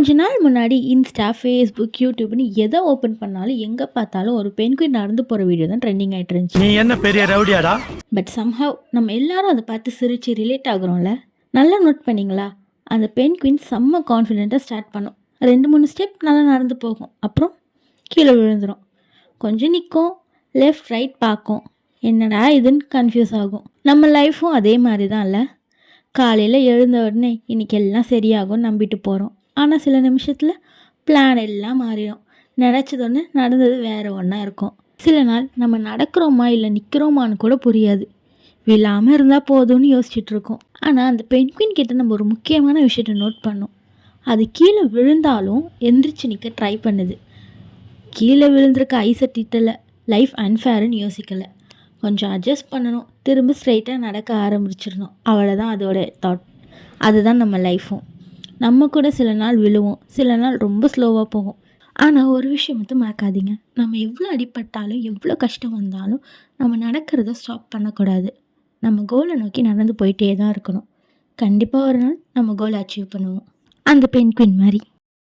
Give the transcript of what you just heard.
கொஞ்ச நாள் முன்னாடி இன்ஸ்டா, ஃபேஸ்புக், யூடியூப்னு எதை ஓப்பன் பண்ணாலும் எங்கே பார்த்தாலும் ஒரு பென்குயின் நடந்து போகிற வீடியோ தான் ட்ரெண்டிங் ஆகிட்டு இருந்துச்சு. நீ என்ன பெரிய ரவுடியாடா? பட் சம்ஹவ் நம்ம எல்லாரும் அதை பார்த்து சிரிச்சு ரிலேட் ஆகுறோம்ல. நல்லா நோட் பண்ணிங்களா? அந்த பென்குயின் செம்ம கான்ஃபிடென்ட்டாக ஸ்டார்ட் பண்ணும். 2-3 ஸ்டெப் நல்லா நடந்து போகும், அப்புறம் கீழே விழுந்துடும். கொஞ்சம் நிற்கும், லெஃப்ட் ரைட் பார்க்கும், என்னடா இதுன்னு கன்ஃபியூஸ் ஆகும். நம்ம லைஃப்பும் அதே மாதிரி தான் இல்லை? காலையில் எழுந்த உடனே இன்றைக்கி எல்லாம் சரியாகும்னு நம்பிட்டு போகிறோம். ஆனால் சில நிமிஷத்தில் பிளான் எல்லாம் மாறிடும். நினச்சதொன்று நடந்தது வேறு ஒன்றா இருக்கும். சில நாள் நம்ம நடக்கிறோமா இல்லை நிற்கிறோமான்னு கூட புரியாது. விழாமல் இருந்தால் போதும்னு யோசிச்சுட்ருக்கோம். ஆனால் அந்த பென்குயின் கிட்ட நம்ம ஒரு முக்கியமான விஷயத்தை நோட் பண்ணோம். அது கீழே விழுந்தாலும் எந்திரிச்சு நிற்க ட்ரை பண்ணுது. கீழே விழுந்திருக்க ஐஸை திட்டலை, லைஃப் அன்ஃபேர்னு யோசிக்கலை. கொஞ்சம் அட்ஜஸ்ட் பண்ணணும், திரும்ப ஸ்ட்ரைட்டாக நடக்க ஆரம்பிச்சிடணும். அவ்வளோதான் அதோட தாட். அதுதான் நம்ம லைஃப்பும். நம்ம கூட சில நாள் விழுவோம், சில நாள் ரொம்ப ஸ்லோவாக போகும். ஆனால் ஒரு விஷயம் மட்டும் மறக்காதீங்க, நம்ம எவ்வளோ அடிபட்டாலும் எவ்வளோ கஷ்டம் வந்தாலும் நம்ம நடக்கிறத ஸ்டாப் பண்ணக்கூடாது. நம்ம கோலை நோக்கி நடந்து போயிட்டே தான் இருக்கணும். கண்டிப்பாக ஒரு நாள் நம்ம கோலை அச்சீவ் பண்ணுவோம், அந்த பென்குயின் மாதிரி.